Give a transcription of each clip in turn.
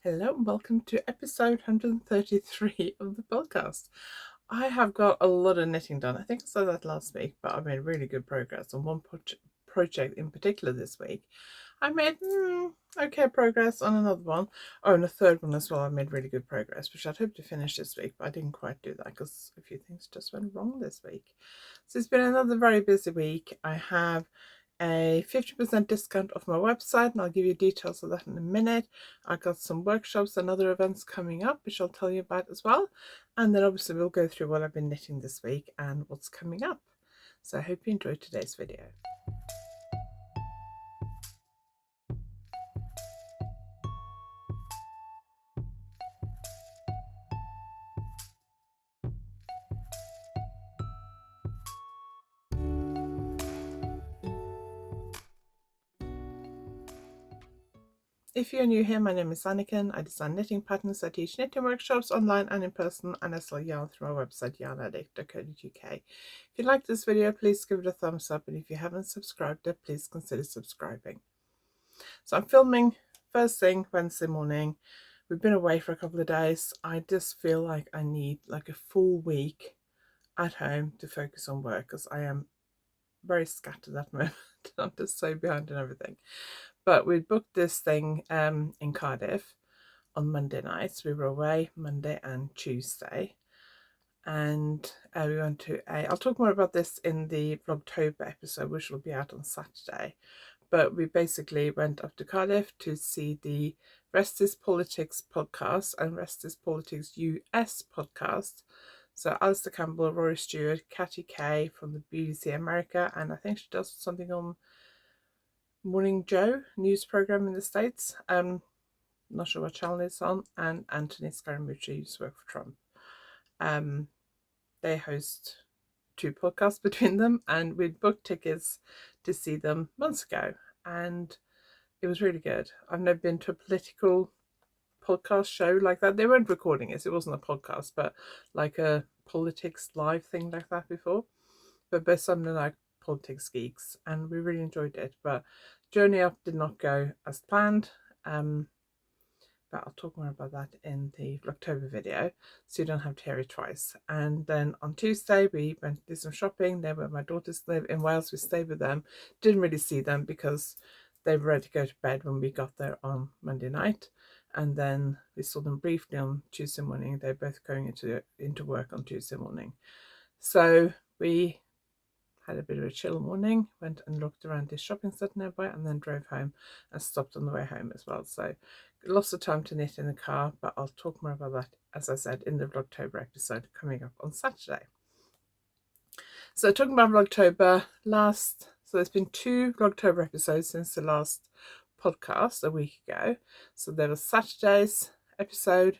Hello and welcome to episode 133 of the podcast. I have got a lot of knitting done. I think I said that last week, but I made really good progress on one project in particular this week. I made okay progress on another one. Oh, and a third one as well. I made really good progress, which I'd hoped to finish this week, but I didn't quite do that because a few things just went wrong this week. So it's been another very busy week. I have a 50% discount off my website, and I'll give you details of that in a minute. I've got some workshops and other events coming up, which I'll tell you about as well. And then obviously we'll go through what I've been knitting this week and what's coming up. So I hope you enjoyed today's video. If you're new here, my name is Anniken. I design knitting patterns. I teach knitting workshops online and in person, and I sell yarn through my website YarnAddict.co.uk. If you like this video, please give it a thumbs up, and if you haven't subscribed yet, please consider subscribing. So I'm filming first thing Wednesday morning. We've been away for a couple of days. I just feel like I need like a full week at home to focus on work because I am very scattered at the moment. I'm just so behind in everything. But we booked this thing in Cardiff on Monday nights. We were away Monday and Tuesday. And we went to I'll talk more about this in the Vlogtober episode, which will be out on Saturday. But we basically went up to Cardiff to see the Rest is Politics podcast and Rest is Politics US podcast. So Alistair Campbell, Rory Stewart, Katty Kay from the BBC America, and I think she does something on Morning Joe news program in the States. Not sure what channel it's on, and Anthony Scaramucci used to work for Trump. They host two podcasts between them, and we'd booked tickets to see them months ago, and it was really good. I've never been to a political podcast show like that. They weren't recording it, so it wasn't a podcast, but like a politics live thing like that before. But both Simon and I are politics geeks, and we really enjoyed it. But Journey Up did not go as planned. But I'll talk more about that in the October video, so you don't have to hear it twice. And then on Tuesday we went to do some shopping. They were my daughters live in Wales. We stayed with them. Didn't really see them because they were ready to go to bed when we got there on Monday night. And then we saw them briefly on Tuesday morning. They're both going into work on Tuesday morning. So we had a bit of a chill morning, went and looked around this shopping centre nearby, and then drove home and stopped on the way home as well. So lots of time to knit in the car, but I'll talk more about that, as I said, in the Vlogtober episode coming up on Saturday. So talking about Vlogtober, so there's been 2 Vlogtober episodes since the last podcast a week ago. So there was Saturday's episode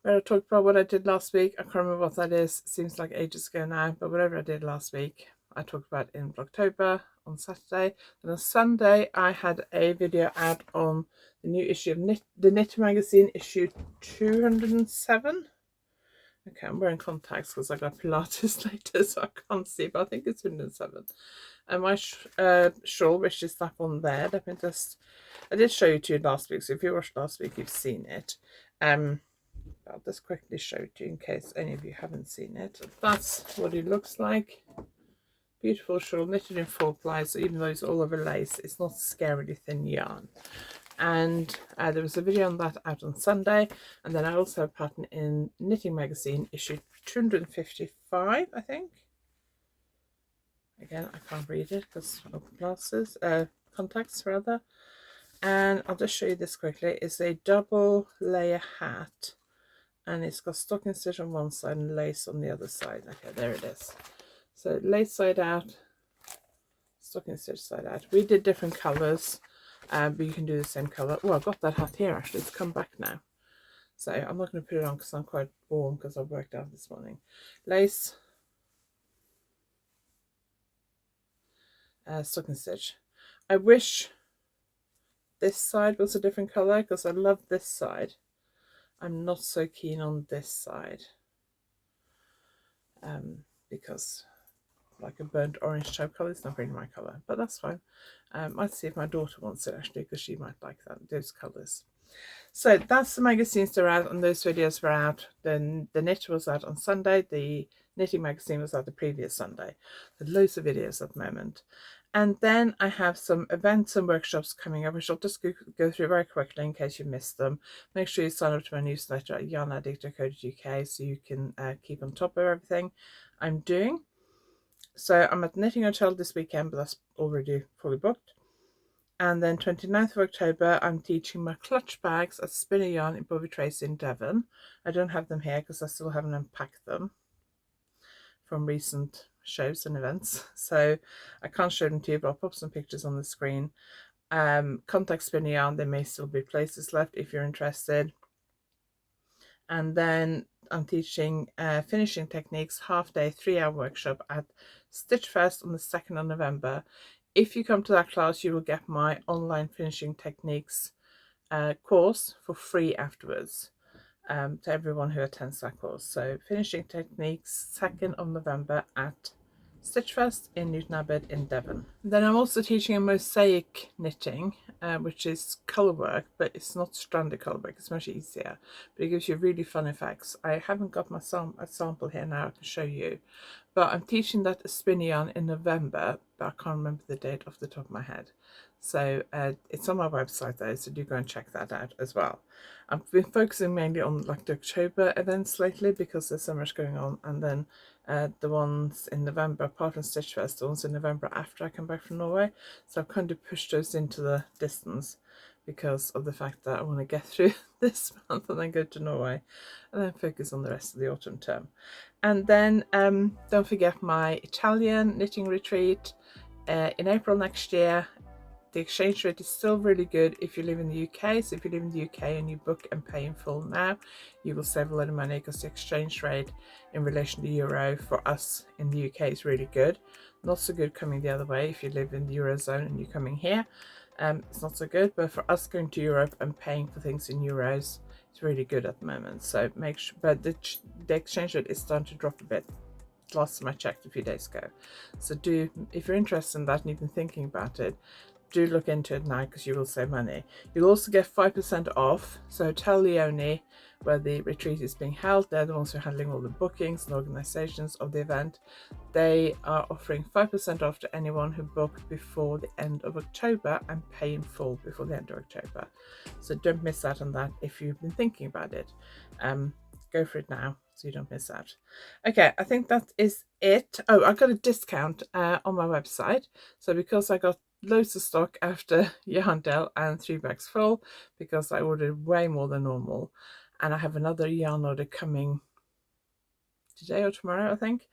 where I talked about what I did last week. I can't remember what that is. Seems like ages ago now, but whatever I did last week, I talked about in Vlogtober on Saturday. And on Sunday, I had a video out on the new issue of the Knit magazine, issue 207. Okay, I'm wearing contacts because I got Pilates later, so I can't see, but I think it's 207. And my shawl, which is that one there, I did show you to you last week, so if you watched last week, you've seen it. I'll just quickly show it to you in case any of you haven't seen it. That's what it looks like. Beautiful shawl, knitted in 4 ply, so even though it's all over lace, it's not scarily thin yarn. And there was a video on that out on Sunday, and then I also have a pattern in Knitting Magazine, issue 255, I think. Again, I can't read it because of glasses, contacts rather. And I'll just show you this quickly. It's a double layer hat, and it's got stocking stitch on one side and lace on the other side. Okay, there it is. So lace side out, stocking stitch side out. We did different colours, but you can do the same colour. Oh, I've got that hat here actually. It's come back now. So I'm not going to put it on because I'm quite warm because I've worked out this morning. Lace, stocking stitch. I wish this side was a different colour because I love this side. I'm not so keen on this side because like a burnt orange type colour. It's not really my colour, but that's fine. Might see if my daughter wants it actually, because she might like those colours. So that's the magazines that are out, and those videos were out. Then the knit was out on Sunday. The knitting magazine was out the previous Sunday. There's loads of videos at the moment. And then I have some events and workshops coming up, which I'll just go through very quickly in case you missed them. Make sure you sign up to my newsletter at YarnAddict.co.uk so you can keep on top of everything I'm doing. So I'm at the Knitting Hotel this weekend, but that's already fully booked. And then 29th of October, I'm teaching my clutch bags at Spinner Yarn in Bobby Tracy in Devon. I don't have them here because I still haven't unpacked them from recent shows and events. So I can't show them to you, but I'll pop some pictures on the screen. Contact Spinner Yarn, there may still be places left if you're interested. And then I'm teaching finishing techniques, half-day, 3-hour workshop at Stitchfest on the 2nd of November. If you come to that class, you will get my online finishing techniques course for free afterwards to everyone who attends that course. So finishing techniques, 2nd of November at Stitchfest in Newton Abbot in Devon. Then I'm also teaching a mosaic knitting, which is colour work, but it's not stranded colour work. It's much easier, but it gives you really fun effects. I haven't got my sample here now I can show you, but I'm teaching that at Spinner Yarn in November, but I can't remember the date off the top of my head. So it's on my website though, so do go and check that out as well. I've been focusing mainly on like the October events lately because there's so much going on, and then the ones in November, apart from Stitchfest, the ones in November after I come back from Norway. So I've kind of pushed those into the distance because of the fact that I want to get through this month and then go to Norway and then focus on the rest of the autumn term. And then don't forget my Italian knitting retreat in April next year. The exchange rate is still really good if you live in the UK. So if you live in the UK and you book and pay in full now, you will save a lot of money because the exchange rate in relation to euro for us in the UK is really good. Not so good coming the other way if you live in the Eurozone and you're coming here. It's not so good, but for us going to Europe and paying for things in euros, it's really good at the moment. So make sure, but the exchange rate is starting to drop a bit. Last time I checked a few days ago. So do, if you're interested in that and you've been thinking about it, do look into it now because you will save money. You'll also get 5% off. So Hotel Leone, where the retreat is being held, they're the ones who are handling all the bookings and organizations of the event. They are offering 5% off to anyone who booked before the end of October and pay in full before the end of October. So don't miss out on that if you've been thinking about it. Go for it now so you don't miss out. Okay, I think that is it. Oh, I got a discount on my website. So because I got loads of stock after Yarndale and 3 bags full, because I ordered way more than normal, and I have another yarn order coming today or tomorrow, I think,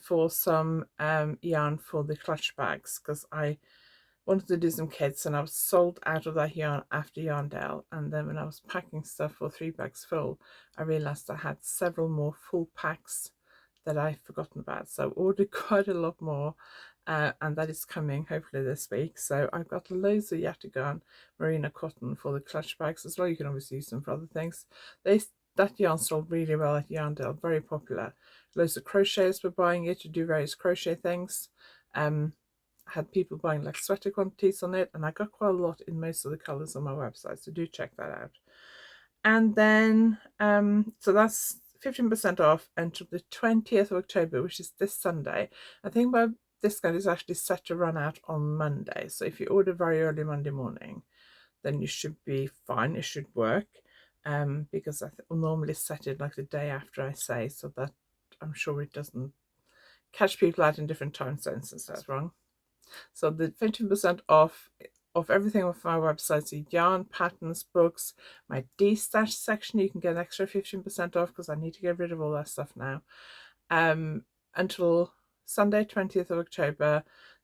for some yarn for the clutch bags, because I wanted to do some kits and I was sold out of that yarn after Yarndale. And then when I was packing stuff for 3 bags full, I realized I had several more full packs that I've forgotten about. So I ordered quite a lot more, and that is coming hopefully this week. So I've got loads of Yatagan merino cotton for the clutch bags as well. You can obviously use them for other things. That yarn sold really well at Yarndale, very popular. Loads of crocheters were buying it to do various crochet things. Had people buying like sweater quantities on it, and I got quite a lot in most of the colors on my website, so do check that out. And then so that's 15% off until the 20th of October, which is this Sunday. I think my discount is actually set to run out on Monday, so if you order very early Monday morning, then you should be fine. It should work, because I will normally set it like the day after I say, so that I'm sure it doesn't catch people out in different time zones and stuff wrong. So the 15% off of everything off my website, so yarn, patterns, books, my D-stash section, you can get an extra 15% off because I need to get rid of all that stuff now. Until Sunday, 20th of October,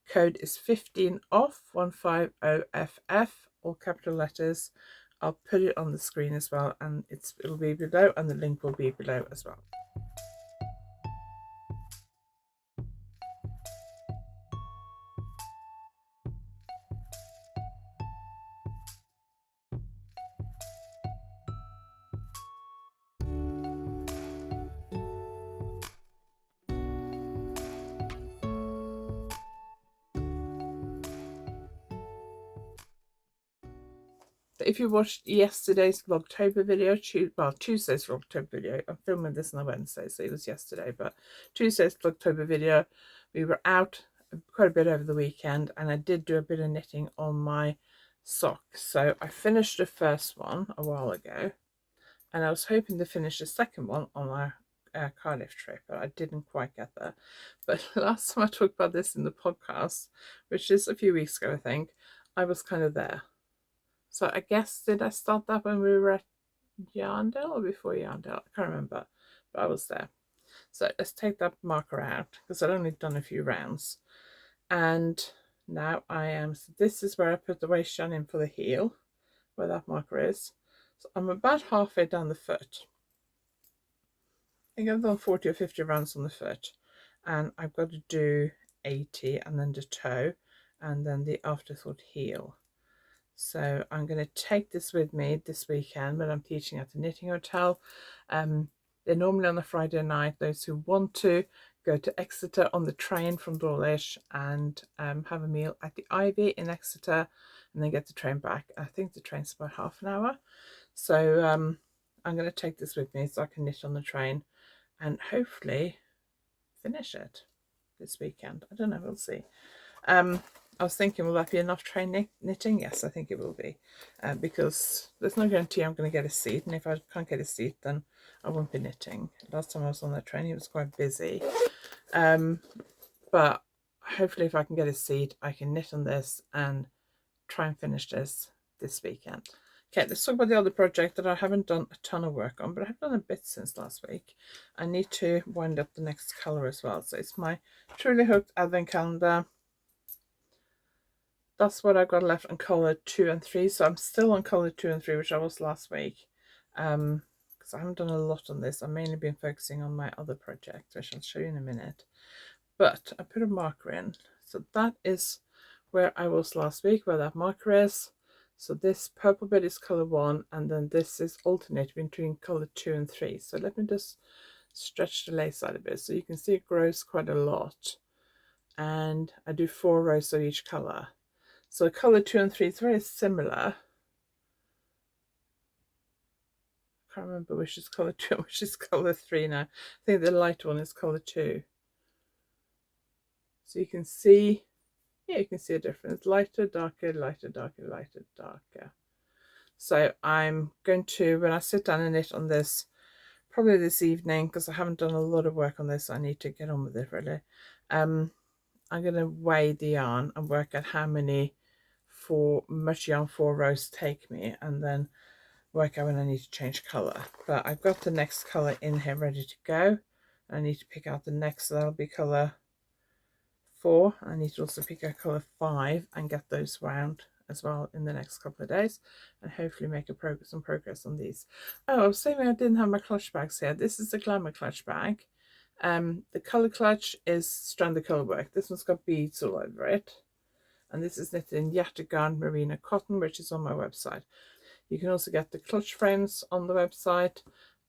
code is 15 off, 150FF, all capital letters. I'll put it on the screen as well, and it'll be below, and the link will be below as well. If you watched yesterday's Vlogtober video, Tuesday's Vlogtober video, I'm filming this on a Wednesday, so it was yesterday, but Tuesday's Vlogtober video, we were out quite a bit over the weekend, and I did do a bit of knitting on my socks. So I finished the first one a while ago, and I was hoping to finish the second one on our Cardiff trip, but I didn't quite get there. But last time I talked about this in the podcast, which is a few weeks ago, I think, I was kind of there. So I guess, did I start that when we were at Yarndale or before Yarndale? I can't remember, but I was there. So let's take that marker out because I'd only done a few rounds. And now I am, so this is where I put the waist yarn in for the heel, where that marker is. So I'm about halfway down the foot. I think I've done 40 or 50 rounds on the foot, and I've got to do 80 and then the toe and then the afterthought heel. So I'm going to take this with me this weekend when I'm teaching at the knitting hotel. They're normally on a Friday night. Those who want to go to Exeter on the train from Dawlish and have a meal at the Ivy in Exeter, and then get the train back. I think the train's about half an hour. So I'm going to take this with me so I can knit on the train and hopefully finish it this weekend. I don't know, we'll see. I was thinking, will that be enough train knitting? Yes, I think it will be, because there's no guarantee I'm going to get a seat, and if I can't get a seat, then I won't be knitting. Last time I was on that train, it was quite busy, but hopefully if I can get a seat, I can knit on this and try and finish this weekend. Okay, let's talk about the other project that I haven't done a ton of work on, but I have done a bit since last week. I need to wind up the next colour as well. So it's my Truly Hooked Advent Calendar. That's what I've got left on colour 2 and 3. So I'm still on colour 2 and 3, which I was last week. Because I haven't done a lot on this. I've mainly been focusing on my other project, which I'll show you in a minute. But I put a marker in. So that is where I was last week, where that marker is. So this purple bit is colour 1, and then this is alternating between colour 2 and 3. So let me just stretch the lace out a bit so you can see it grows quite a lot. And I do 4 rows of each colour. So colour 2 and 3 is very similar. I can't remember which is colour 2 and which is colour 3 now. I think the light one is colour 2. So you can see, yeah, you can see a difference. Lighter, darker, lighter, darker, lighter, darker. So I'm going to, when I sit down and knit on this, probably this evening, because I haven't done a lot of work on this, I need to get on with it really. I'm going to weigh the yarn and work out how much yarn 4 rows take me, and then work out when I need to change colour. But I've got the next colour in here ready to go. I need to pick out the next, so that'll be colour 4. I need to also pick out colour 5 and get those round as well in the next couple of days, and hopefully make some progress on these. Oh, I was saying I didn't have my clutch bags here. This is the Glamour clutch bag. The colour clutch is stranded colour work. This one's got beads all over it, and this is knitted in Yataghan merino cotton, which is on my website. You can also get the clutch frames on the website,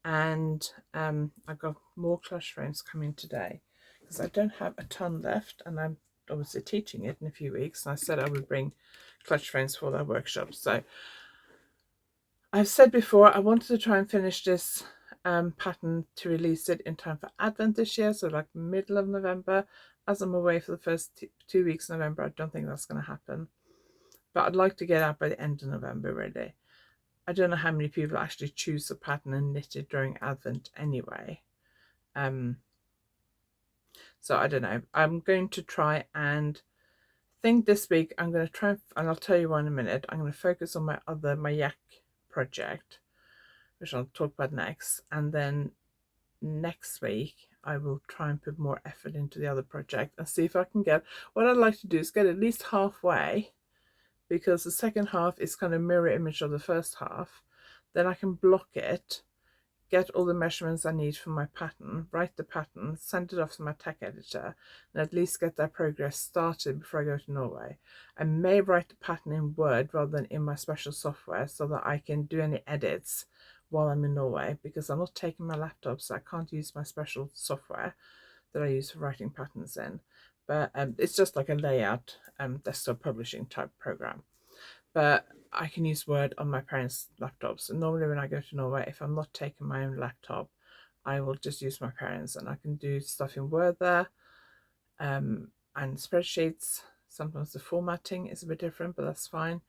and I've got more clutch frames coming today because I don't have a ton left, and I'm obviously teaching it in a few weeks, and I said I would bring clutch frames for that workshop. So I've said before I wanted to try and finish this pattern to release it in time for Advent this year, so like middle of November. As I'm away for the first 2 weeks of November, I don't think that's going to happen, but I'd like to get out by the end of November really. I don't know how many people actually choose the pattern and knit it during Advent anyway. So I don't know. I'm going to try and think this week I'm going to try, and I'll tell you why in a minute. I'm going to focus on my yak project, which I'll talk about next, and then next week I will try and put more effort into the other project and see if I can get, what I'd like to do is get at least halfway, because the second half is kind of mirror image of the first half. Then I can block it, get all the measurements I need for my pattern, write the pattern, send it off to my tech editor, and at least get that progress started before I go to Norway. I may write the pattern in Word rather than in my special software so that I can do any edits while I'm in Norway, because I'm not taking my laptop, so I can't use my special software that I use for writing patterns in. But it's just like a layout desktop publishing type program. But I can use Word on my parents' laptops. And normally when I go to Norway, if I'm not taking my own laptop, I will just use my parents, and I can do stuff in Word there, and spreadsheets. Sometimes the formatting is a bit different, but that's fine.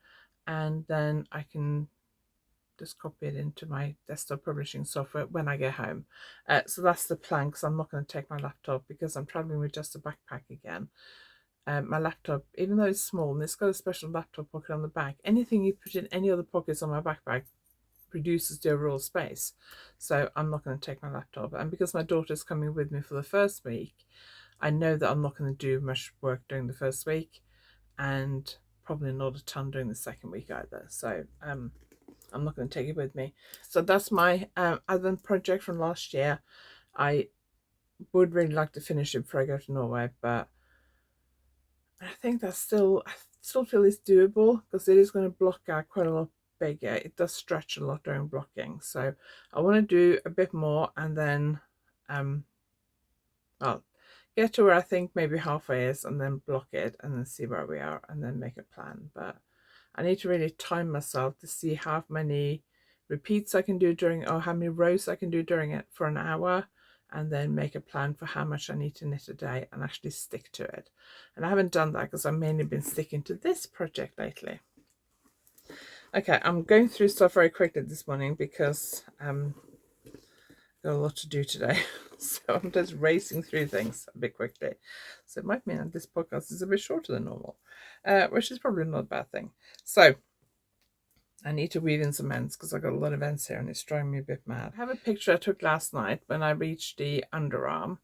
And then I can just copy it into my desktop publishing software when I get home. So that's the plan, because I'm not going to take my laptop because I'm traveling with just a backpack again. My laptop, even though it's small and it's got a special laptop pocket on the back, anything you put in any other pockets on my backpack reduces the overall space. So I'm not going to take my laptop. And because my daughter's coming with me for the first week, I know that I'm not going to do much work during the first week, and probably not a ton during the second week either. So I'm not going to take it with me. So that's my other project from last year. I would really like to finish it before I go to Norway, but I think I still feel it's doable, because it is going to block out quite a lot bigger. It does stretch a lot during blocking, so I want to do a bit more, and then I'll get to where I think maybe halfway is, and then block it, and then see where we are, and then make a plan. But I need to really time myself to see how many repeats I can do during, or how many rows I can do during it for an hour, and then make a plan for how much I need to knit a day and actually stick to it. And I haven't done that because I've mainly been sticking to this project lately. Okay, I'm going through stuff very quickly this morning because got a lot to do today. So I'm just racing through things a bit quickly. So it might mean that this podcast is a bit shorter than normal, which is probably not a bad thing. So I need to weave in some ends because I've got a lot of ends here and it's driving me a bit mad. I have a picture I took last night when I reached the underarm,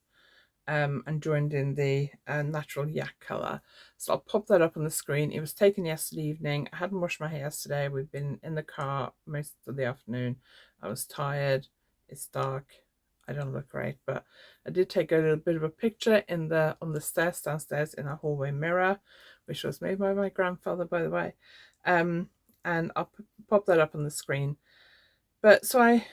and joined in the natural yak colour. So I'll pop that up on the screen. It was taken yesterday evening. I hadn't washed my hair yesterday. We've been in the car most of the afternoon. I was tired. It's dark. I don't look great, but I did take a little bit of a picture on the stairs downstairs in a hallway mirror, which was made by my grandfather, by the way. And I'll pop that up on the screen. But so I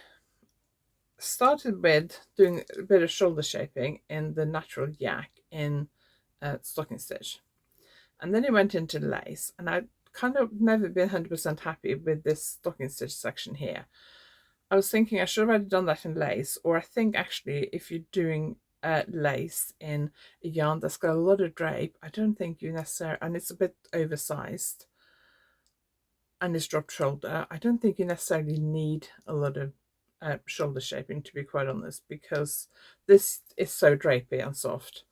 started with doing a bit of shoulder shaping in the natural yak in stocking stitch, and then it went into lace, and I kind of never been 100% happy with this stocking stitch section here. I was thinking I should have already done that in lace, or I think actually if you're doing lace in a yarn that's got a lot of drape, I don't think you necessarily, and it's a bit oversized and it's dropped shoulder, I don't think you necessarily need a lot of shoulder shaping, to be quite honest, because this is so drapey and soft.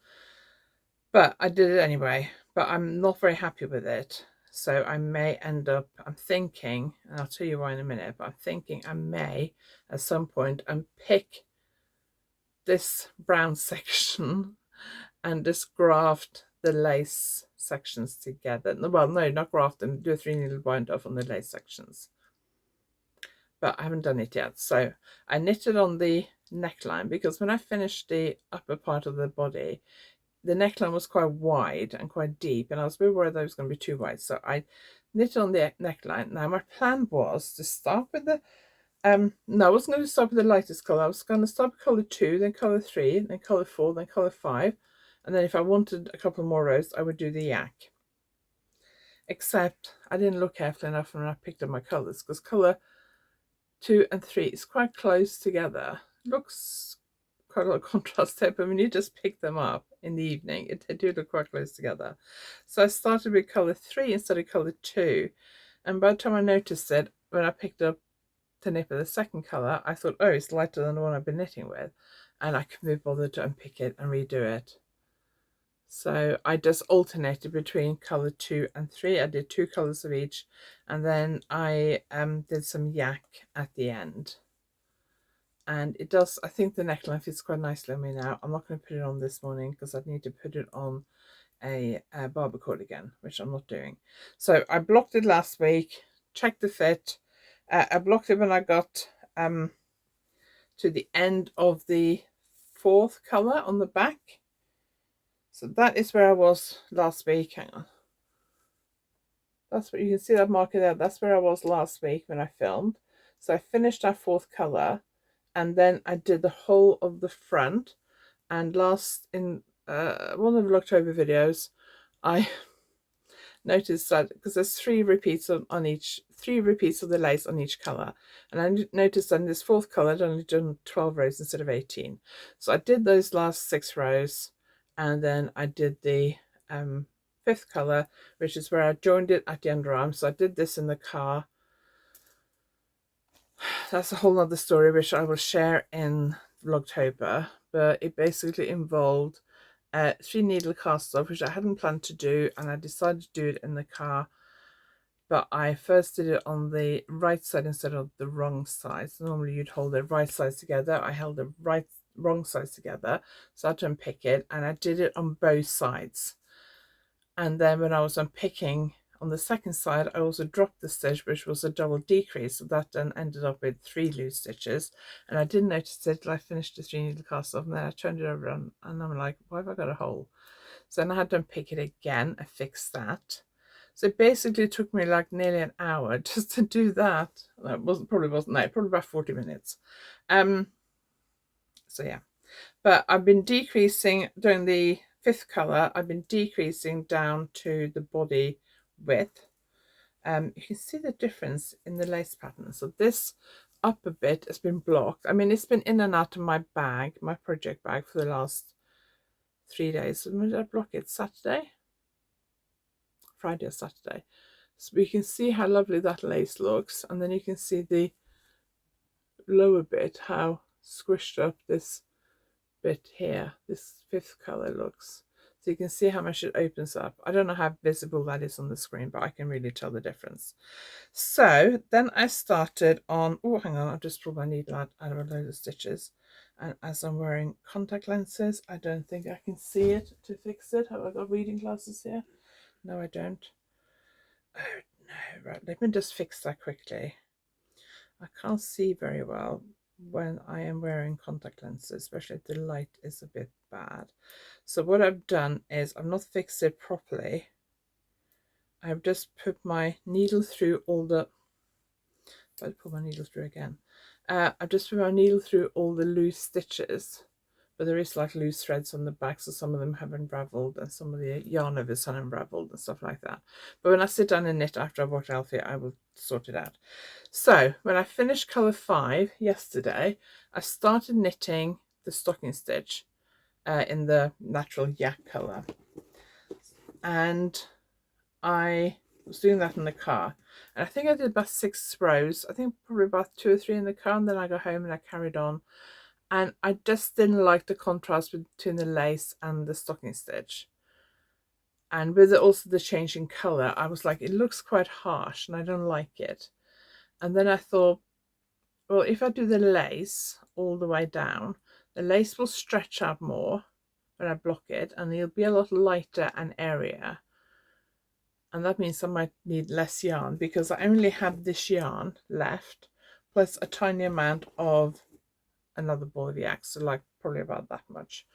But I did it anyway, but I'm not very happy with it. So I may end up, I'm thinking, and I'll tell you why in a minute, but I'm thinking I may at some point pick this brown section and just graft the lace sections together. Well, no, not graft them, do a 3-needle bind off on the lace sections. But I haven't done it yet. So I knitted on the neckline, because when I finished the upper part of the body, the neckline was quite wide and quite deep, and I was a bit worried that it was going to be too wide. So I knitted on the neckline. Now my plan was to start with the no, I wasn't going to start with the lightest colour. I was going to start with colour 2, then colour 3, then colour 4, then colour 5, and then if I wanted a couple more rows, I would do the yak. Except I didn't look carefully enough when I picked up my colours, because colour 2 and 3 is quite close together. Looks quite a lot of contrast there, but when you just pick them up in the evening, they do look quite close together. So I started with colour 3 instead of colour 2, and by the time I noticed it, when I picked up to knit with the second colour, I thought, oh, it's lighter than the one I've been knitting with, and I couldn't be bothered to unpick it and redo it. So I just alternated between colour 2 and 3. I did 2 colours of each, and then I did some yak at the end. And it does, I think the neckline fits quite nicely on me now. I'm not going to put it on this morning because I need to put it on a barber cord again, which I'm not doing. So I blocked it last week, checked the fit. I blocked it when I got to the end of the 4th colour on the back. So that is where I was last week. Hang on. That's what you can see that marker there. That's where I was last week when I filmed. So I finished that 4th colour, and then I did the whole of the front. And last in one of the October videos, I noticed that because there's three repeats of the lace on each colour, and I noticed that in this fourth colour I'd only done 12 rows instead of 18. So I did those last 6 rows, and then I did the fifth colour, which is where I joined it at the underarm. So I did this in the car. That's a whole other story which I will share in Vlogtober, but it basically involved 3 needle casts off, which I hadn't planned to do, and I decided to do it in the car, but I first did it on the right side instead of the wrong side. So normally you'd hold the right sides together. I held the wrong sides together, so I had to unpick it, and I did it on both sides. And then when I was unpicking on the second side, I also dropped the stitch, which was a double decrease, so that then ended up with 3 loose stitches. And I didn't notice it till I finished the 3 needle cast off, and then I turned it over and I'm like, why have I got a hole? So then I had to unpick it again. I fixed that. So it basically took me like nearly an hour just to do that. Probably about 40 minutes. So yeah, but I've been decreasing during the fifth color. I've been decreasing down to the body width. You can see the difference in the lace pattern. So this upper bit has been blocked. I mean, it's been in and out of my bag, my project bag, for the last 3 days. So when did I block it? Saturday? Friday or Saturday. So we can see how lovely that lace looks, and then you can see the lower bit, how squished up this bit here, this fifth color looks. So you can see how much it opens up. I don't know how visible that is on the screen, but I can really tell the difference. So then I started on, oh, hang on, I've just pulled my needle out of a load of stitches. And as I'm wearing contact lenses, I don't think I can see it to fix it. Have I got reading glasses here? No, I don't. Oh, no, right, let me just fix that quickly. I can't see very well when I am wearing contact lenses, especially if the light is a bit bad. So what I've done is I've not fixed it properly. I've just put my needle through all the, I'll put my needle through again. I've just put my needle through all the loose stitches, but there is like loose threads on the back, so some of them have unraveled and some of the yarn over is unraveled and stuff like that. But when I sit down and knit after I've watched Alfie, I will sort it out. So when I finished colour 5 yesterday, I started knitting the stocking stitch in the natural yak colour, and I was doing that in the car, and I think I did about 6 rows. I think probably about 2 or 3 in the car, and then I got home and I carried on, and I just didn't like the contrast between the lace and the stocking stitch. And with also the change in colour, I was like, it looks quite harsh and I don't like it. And then I thought, well, if I do the lace all the way down, the lace will stretch out more when I block it, and it'll be a lot lighter and airier. And that means I might need less yarn, because I only have this yarn left, plus a tiny amount of another ball of yak, so like probably about that much.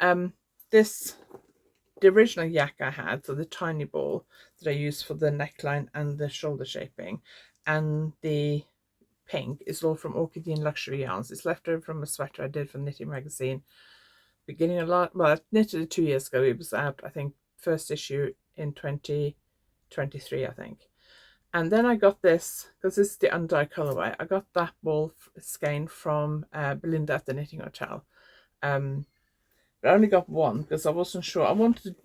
The original yak I had, so the tiny ball that I used for the neckline and the shoulder shaping, and the pink is all from Orchidine Luxury Yarns. It's left over from a sweater I did for Knitting Magazine beginning of well, I knitted it 2 years ago. It was out, I think, first issue in 2023, I think. And then I got this, because this is the undyed colorway. I got that ball skein from Belinda at the Knitting Hotel. But I only got one because I wasn't sure. I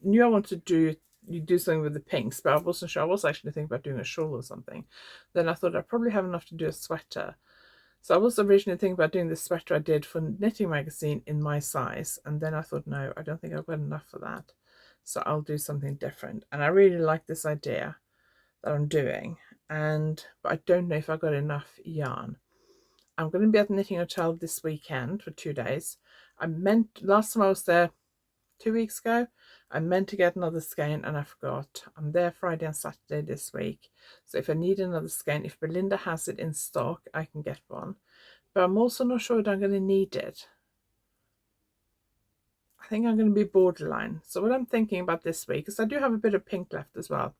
knew I wanted to do something with the pinks, but I wasn't sure. I was actually thinking about doing a shawl or something. Then I thought I probably have enough to do a sweater. So I was originally thinking about doing the sweater I did for Knitting Magazine in my size, and then I thought, no, I don't think I've got enough for that. So I'll do something different. And I really like this idea that I'm doing, but I don't know if I've got enough yarn. I'm going to be at the Knitting Hotel this weekend for 2 days. Last time I was there 2 weeks ago, I meant to get another skein and I forgot. I'm there Friday and Saturday this week. So if I need another skein, if Belinda has it in stock, I can get one. But I'm also not sure that I'm going to need it. I think I'm going to be borderline. So what I'm thinking about this week, because I do have a bit of pink left as well.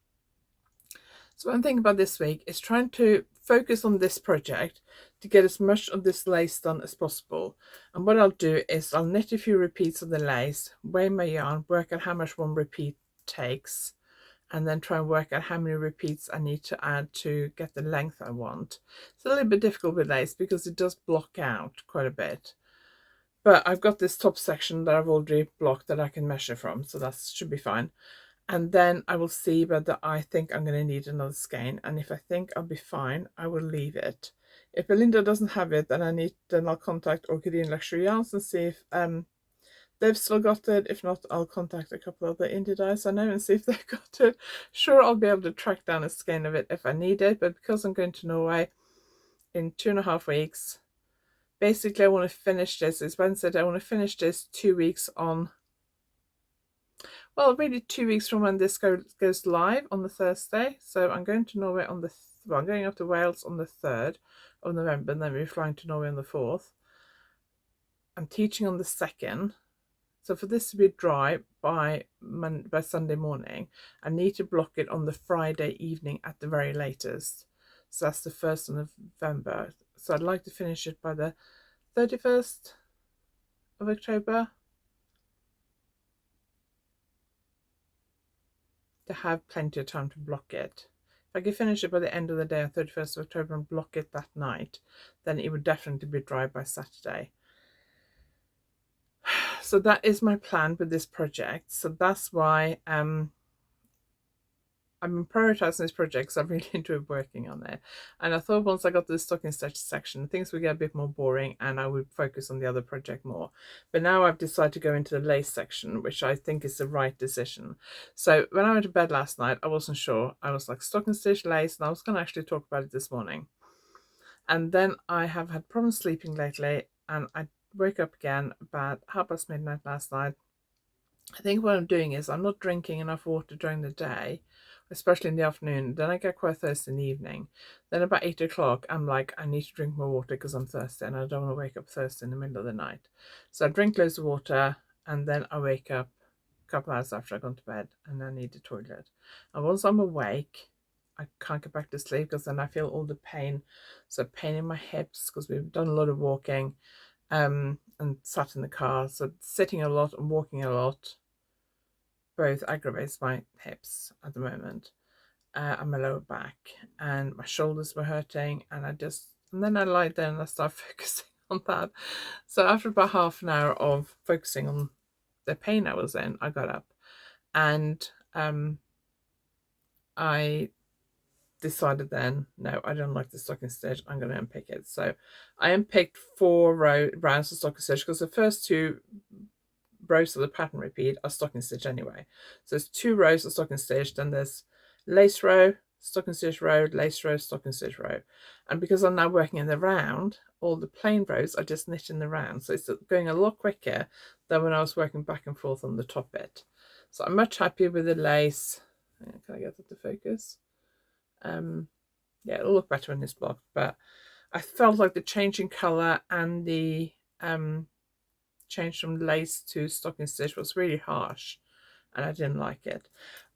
So what I'm thinking about this week is trying to focus on this project to get as much of this lace done as possible. And what I'll do is I'll knit a few repeats of the lace, weigh my yarn, work out how much one repeat takes, and then try and work out how many repeats I need to add to get the length I want. It's a little bit difficult with lace because it does block out quite a bit. But I've got this top section that I've already blocked that I can measure from, so that should be fine. And then I will see whether I think I'm going to need another skein, and if I think I'll be fine, I will leave it. If Belinda doesn't have it, then I'll contact Orchidea Luxury Yarns and see if they've still got it. If not, I'll contact a couple of the indie dyes I know and see if they've got it. Sure, I'll be able to track down a skein of it if I need it, but because I'm going to Norway in 2.5 weeks, basically I want to finish this. It's Wednesday. I want to finish this 2 weeks on, well, really 2 weeks from when this goes live on the Thursday. So I'm going to Norway on the, well, I'm going up to Wales on the 3rd of November, and then we're flying to Norway on the 4th. I'm teaching on the 2nd. So for this to be dry by Sunday morning, I need to block it on the Friday evening at the very latest. So that's the 1st of November. So I'd like to finish it by the 31st of October to have plenty of time to block it. If I could finish it by the end of the day on 31st of October and block it that night, then it would definitely be dry by Saturday. So that is my plan with this project. So that's why I've been prioritizing this project because I really enjoyed working on it. And I thought once I got to the stocking stitch section, things would get a bit more boring and I would focus on the other project more. But now I've decided to go into the lace section, which I think is the right decision. So when I went to bed last night, I wasn't sure. I was like, stocking stitch, lace, and I was going to actually talk about it this morning. And then I have had problems sleeping lately, and I woke up again about midnight last night. I think what I'm doing is I'm not drinking enough water during the day, especially in the afternoon. Then I get quite thirsty in the evening. Then about 8 o'clock, I'm like, I need to drink more water because I'm thirsty and I don't want to wake up thirsty in the middle of the night. So I drink loads of water and then I wake up a couple hours after I've gone to bed and I need the toilet. And once I'm awake, I can't get back to sleep because then I feel all the pain. So pain in my hips because we've done a lot of walking. And sat in the car, so sitting a lot and walking a lot both aggravates my hips at the moment, and my lower back, and my shoulders were hurting, and then I lied there and I started focusing on that. So after about half an hour of focusing on the pain I was in, I got up and I decided then, no, I don't like the stocking stitch, I'm going to unpick it. So I unpicked 4 rounds of stocking stitch because the first 2 rows of the pattern repeat are stocking stitch anyway. So there's 2 rows of stocking stitch, then there's lace row, stocking stitch row, lace row, stocking stitch row. And because I'm now working in the round, all the plain rows are just knit in the round. So it's going a lot quicker than when I was working back and forth on the top bit. So I'm much happier with the lace. Can I get that to focus? Yeah, it'll look better in this block, but I felt like the change in colour and the change from lace to stocking stitch was really harsh and I didn't like it.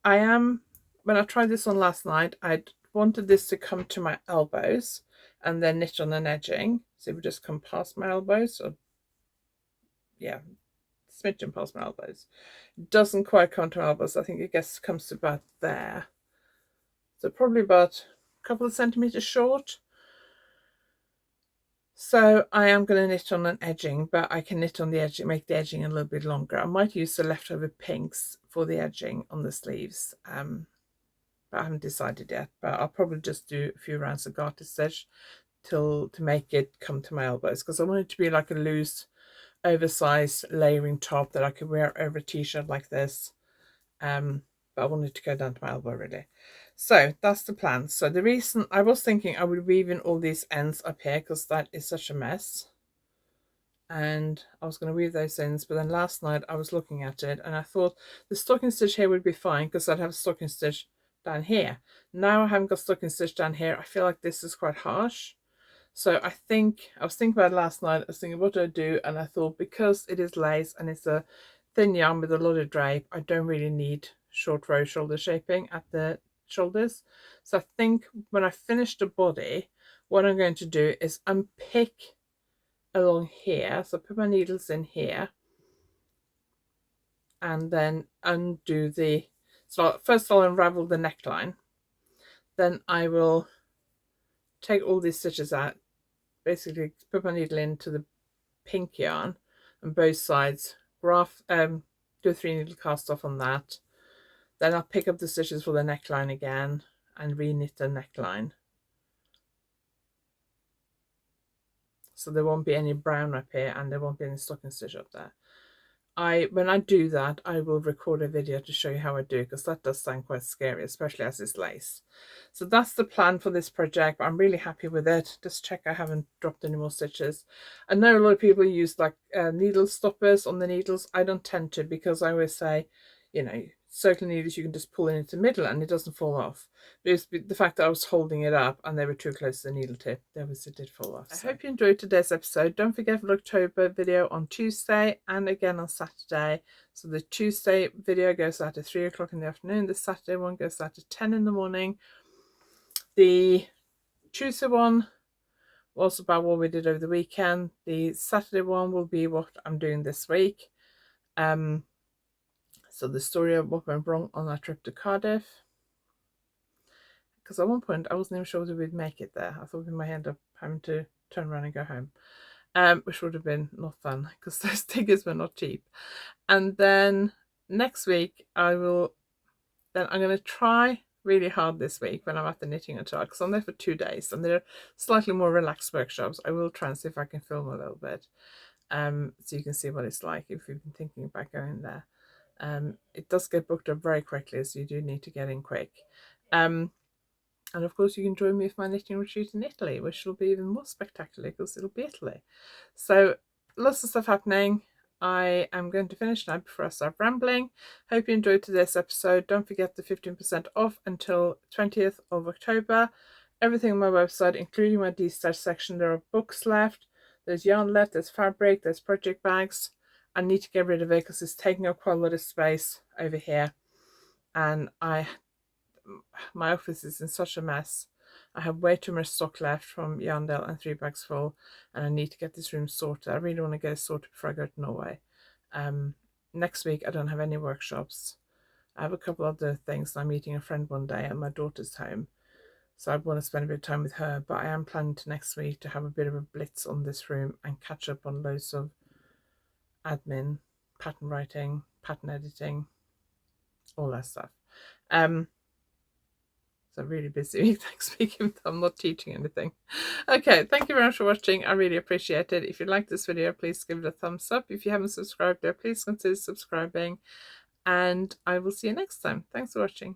When I tried this on last night, I wanted this to come to my elbows and then knit on an edging. So it would just come past my elbows, or yeah, smidgen past my elbows. It doesn't quite come to my elbows. I think it comes to about there. So probably about a couple of centimeters short. So I am going to knit on an edging, but I can knit on the edging, make the edging a little bit longer. I might use the leftover pinks for the edging on the sleeves, but I haven't decided yet. But I'll probably just do a few rounds of garter stitch to make it come to my elbows, because I want it to be like a loose, oversized layering top that I could wear over a t-shirt like this. But I wanted to go down to my elbow really. So that's the plan. So the reason I was thinking I would weave in all these ends up here because that is such a mess, and I was going to weave those ends, but then last night I was looking at it and I thought the stocking stitch here would be fine because I'd have a stocking stitch down here. Now I haven't got stocking stitch down here. I feel like this is quite harsh. So I was thinking about it last night. I was thinking, what do I do? And I thought, because it is lace and it's a thin yarn with a lot of drape, I don't really need short row shoulder shaping at the shoulders. So I think when I finish the body, what I'm going to do is unpick along here. So put my needles in here and then undo the So first I'll unravel the neckline, then I will take all these stitches out, basically put my needle into the pink yarn on both sides, do a 3 needle cast off on that. Then I'll pick up the stitches for the neckline again and re-knit the neckline, so there won't be any brown up here and there won't be any stocking stitch up there. When I do that, I will record a video to show you how I do it, because that does sound quite scary, especially as it's lace. So that's the plan for this project. I'm really happy with it. Just check I haven't dropped any more stitches. I know a lot of people use like needle stoppers on the needles. I don't tend to, because I always say, you know, circle needles you can just pull in into the middle and it doesn't fall off. But it's the fact that I was holding it up and they were too close to the needle tip, they obviously did fall off. So I hope you enjoyed today's episode. Don't forget the October video on Tuesday and again on Saturday. So the Tuesday video goes out at 3 o'clock in the afternoon. The Saturday one goes out at 10 in the morning. The Tuesday one was about what we did over the weekend. The Saturday one will be what I'm doing this week. So the story of what went wrong on our trip to Cardiff. Because at one point I wasn't even sure whether we'd make it there. I thought we might end up having to turn around and go home, which would have been not fun because those tickets were not cheap. And then next week I'm going to try really hard this week when I'm at the knitting and talk, because I'm there for 2 days and they're slightly more relaxed workshops. I will try and see if I can film a little bit, so you can see what it's like if you've been thinking about going there. It does get booked up very quickly, so you do need to get in quick. And of course you can join me for my knitting retreat in Italy, which will be even more spectacular because it'll be Italy. So lots of stuff happening. I am going to finish now before I start rambling. Hope you enjoyed today's episode. Don't forget the 15% off until 20th of October. Everything on my website, including my D-stash section. There are books left, there's yarn left, there's fabric, there's project bags. I need to get rid of it because it's taking up quite a lot of space over here, and my office is in such a mess. I have way too much stock left from Yarndale and 3 bags full, and I need to get this room sorted. I really want to get it sorted before I go to Norway. Next week I don't have any workshops. I have a couple other things. I'm meeting a friend one day and my daughter's home, so I want to spend a bit of time with her. But I am planning to next week to have a bit of a blitz on this room and catch up on loads of admin, pattern writing, pattern editing, all that stuff. So really busy week next week, even though I'm not teaching anything. Okay, thank you very much for watching. I really appreciate it. If you like this video, please give it a thumbs up. If you haven't subscribed there, please consider subscribing. And I will see you next time. Thanks for watching.